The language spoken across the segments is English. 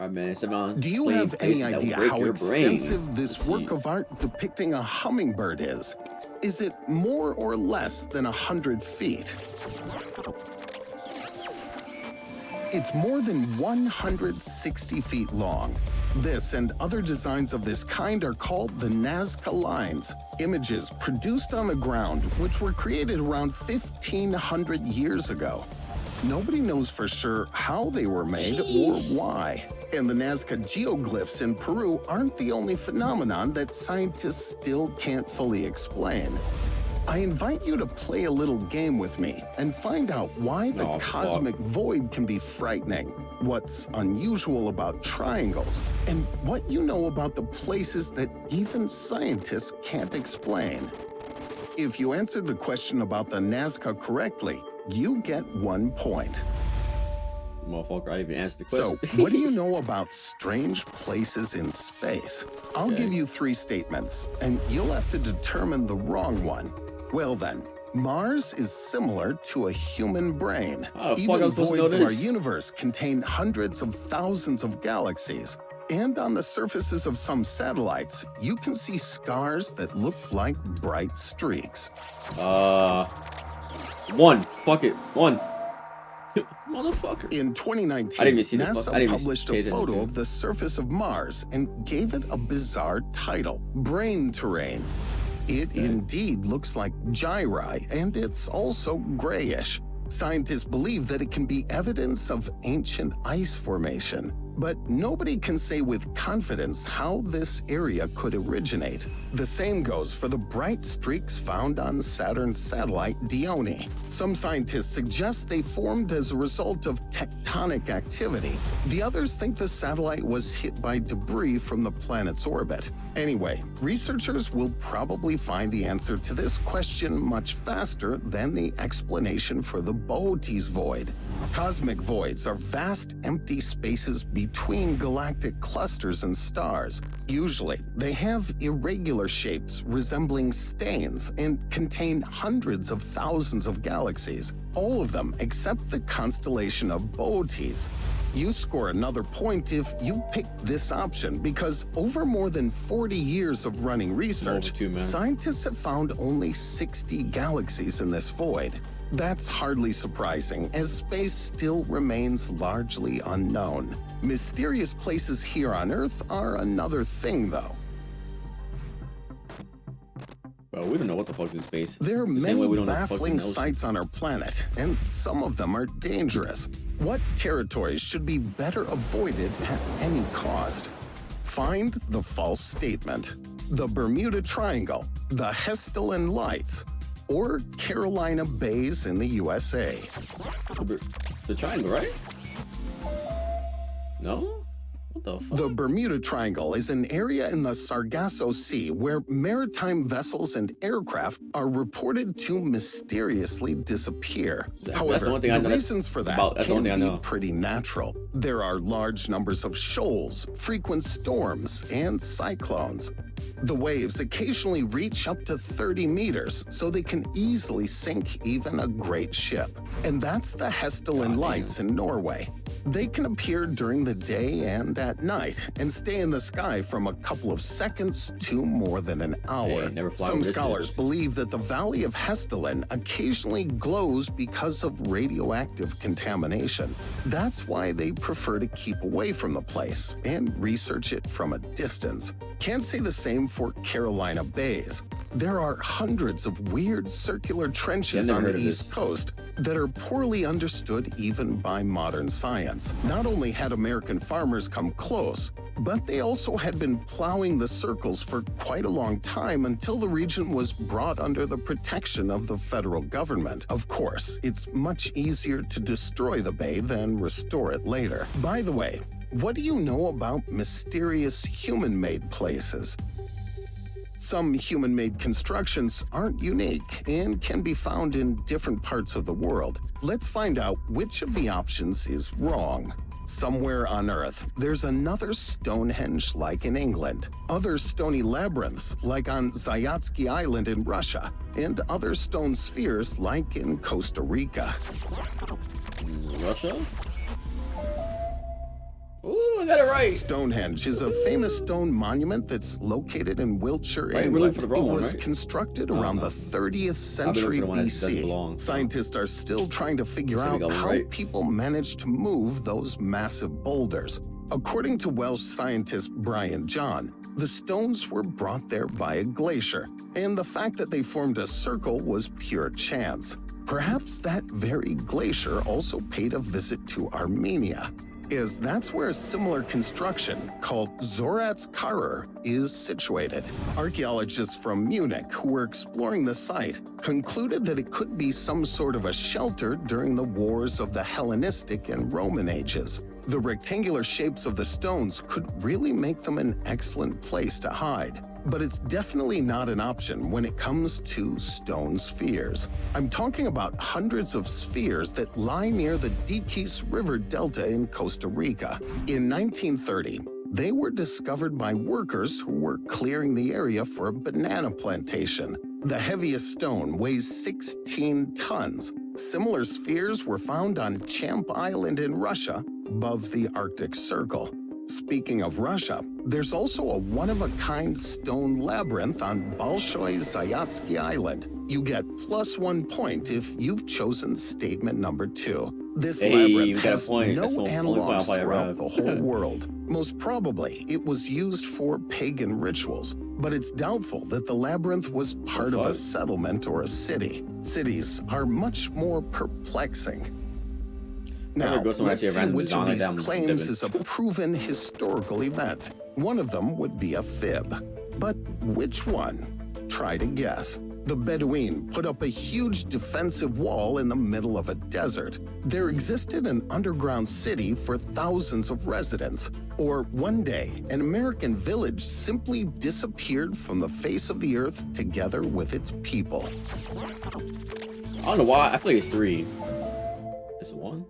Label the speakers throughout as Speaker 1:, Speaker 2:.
Speaker 1: Alright, man. It's about
Speaker 2: Do you have any idea how extensive
Speaker 1: brain.
Speaker 2: this work of art depicting a hummingbird is? Is it more or less than 100 feet? It's more than 160 feet long. This and other designs of this kind are called the Nazca lines, images produced on the ground which were created around 1,500 years ago. Nobody knows for sure how they were made or why. And the Nazca geoglyphs in Peru aren't the only phenomenon that scientists still can't fully explain. I invite you to play a little game with me and find out why the cosmic void can be frightening, what's unusual about triangles, and what you know about the places that even scientists can't explain. If you answered the question about the Nazca correctly, you get 1 point.
Speaker 1: Motherfucker, I didn't even answer the question.
Speaker 2: So, what do you know about strange places in space? I'll give you 3 statements, and you'll have to determine the wrong one. Well then, Mars is similar to a human brain. Even voids of our universe contain hundreds of thousands of galaxies. And on the surfaces of some satellites, you can see scars that look like bright streaks.
Speaker 1: 1. Fuck it. 1. Motherfucker.
Speaker 2: In 2019, NASA published a photo of the surface of Mars and gave it a bizarre title, Brain Terrain. It indeed looks like gyri, and it's also grayish. Scientists believe that it can be evidence of ancient ice formation, but nobody can say with confidence how this area could originate. The same goes for the bright streaks found on Saturn's satellite Dione. Some scientists suggest they formed as a result of tectonic activity. The others think the satellite was hit by debris from the planet's orbit. Anyway, researchers will probably find the answer to this question much faster than the explanation for the Boötes void. Cosmic voids are vast empty spaces between galactic clusters and stars. Usually, they have irregular shapes resembling stains and contain hundreds of thousands of galaxies, all of them except the constellation of Boötes. You score another point if you pick this option because over more than 40 years of running research, scientists have found only 60 galaxies in this void. That's hardly surprising, as space still remains largely unknown. Mysterious places here on Earth are another thing, though.
Speaker 1: Bro, we don't know what the fuck is in space.
Speaker 2: There are many baffling sights on our planet, and some of them are dangerous. What territories should be better avoided at any cost? Find the false statement, the Bermuda Triangle, the Hessdalen Lights, or Carolina Bays in the USA.
Speaker 1: The triangle, right? No? What the fuck?
Speaker 2: The Bermuda Triangle is an area in the Sargasso Sea where maritime vessels and aircraft are reported to mysteriously disappear. However, the reasons for that can be pretty natural. There are large numbers of shoals, frequent storms, and cyclones. The waves occasionally reach up to 30 meters, so they can easily sink even a great ship. And that's the Hessdalen Lights in Norway. They can appear during the day and at night, and stay in the sky from a couple of seconds to more than an hour. Some scholars believe that the Valley of Hessdalen occasionally glows because of radioactive contamination. That's why they prefer to keep away from the place and research it from a distance. Can't say the same for Carolina Bays. There are hundreds of weird circular trenches on the East Coast that are poorly understood even by modern science. Not only had American farmers come close, but they also had been plowing the circles for quite a long time until the region was brought under the protection of the federal government. Of course, it's much easier to destroy the bay than restore it later. By the way, what do you know about mysterious human-made places? Some human-made constructions aren't unique and can be found in different parts of the world. Let's find out which of the options is wrong. Somewhere on Earth, there's another Stonehenge like in England, other stony labyrinths like on Zayatsky Island in Russia, and other stone spheres like in Costa Rica.
Speaker 1: Russia? Ooh, I got it right.
Speaker 2: Stonehenge is a famous stone monument that's located in Wiltshire, England. It was constructed around the 30th century BC. Scientists are still trying to figure out how people managed to move those massive boulders. According to Welsh scientist Brian John, the stones were brought there by a glacier, and the fact that they formed a circle was pure chance. Perhaps that very glacier also paid a visit to Armenia, as that's where a similar construction called Zorat's Karar is situated. Archaeologists from Munich who were exploring the site concluded that it could be some sort of a shelter during the wars of the Hellenistic and Roman ages. The rectangular shapes of the stones could really make them an excellent place to hide. But it's definitely not an option when it comes to stone spheres. I'm talking about hundreds of spheres that lie near the Diquis River Delta in Costa Rica. In 1930, they were discovered by workers who were clearing the area for a banana plantation. The heaviest stone weighs 16 tons. Similar spheres were found on Champ Island in Russia, above the Arctic Circle. Speaking of Russia, there's also a one-of-a-kind stone labyrinth on Bolshoi Zayatsky Island. You get +1 point if you've chosen statement number 2. This labyrinth has no analogs throughout the whole world. Most probably, it was used for pagan rituals, but it's doubtful that the labyrinth was part of a settlement or a city. Cities are much more perplexing. Now, let's see which of these claims is a proven historical event. One of them would be a fib. But which one? Try to guess. The Bedouin put up a huge defensive wall in the middle of a desert. There existed an underground city for thousands of residents. Or one day, an American village simply disappeared from the face of the earth together with its people.
Speaker 1: I don't know why. I feel like it's 3. Is it 1?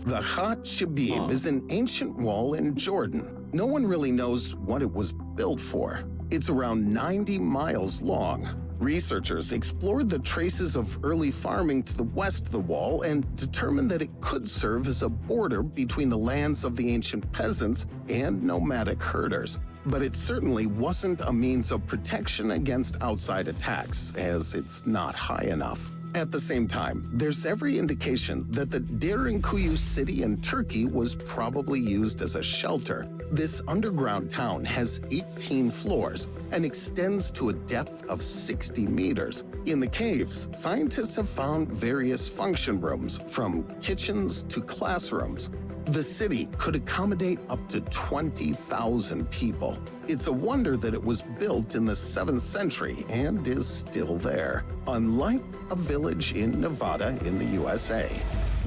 Speaker 2: The Khat Shabib is an ancient wall in Jordan. No one really knows what it was built for. It's around 90 miles long. Researchers explored the traces of early farming to the west of the wall and determined that it could serve as a border between the lands of the ancient peasants and nomadic herders. But it certainly wasn't a means of protection against outside attacks, as it's not high enough. At the same time, there's every indication that the Derinkuyu city in Turkey was probably used as a shelter. This underground town has 18 floors and extends to a depth of 60 meters. In the caves, scientists have found various function rooms, from kitchens to classrooms. The city could accommodate up to 20,000 people. It's a wonder that it was built in the 7th century and is still there, unlike a village in Nevada in the USA.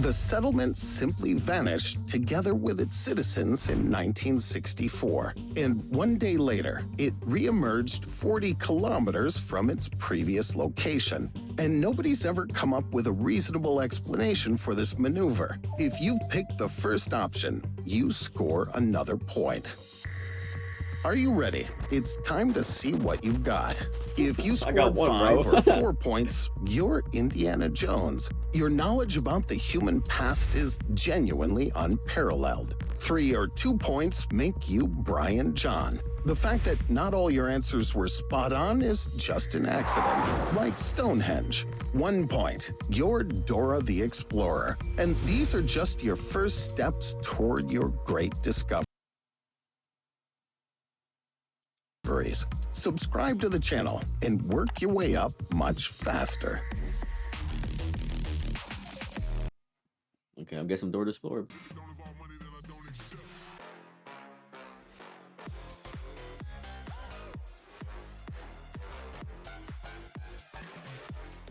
Speaker 2: The settlement simply vanished together with its citizens in 1964, and one day later, it reemerged 40 kilometers from its previous location. And nobody's ever come up with a reasonable explanation for this maneuver. If you've picked the first option, you score another point. Are you ready? It's time to see what you've got. If you scored 5 or 4 points, you're Indiana Jones. Your knowledge about the human past is genuinely unparalleled. 3 or 2 points make you Brian John. The fact that not all your answers were spot on is just an accident, like Stonehenge. 1 point, you're Dora the Explorer. And these are just your first steps toward your great discovery. Subscribe to the channel and work your way up much faster.
Speaker 1: Okay, I'll get some Dora the Explorer.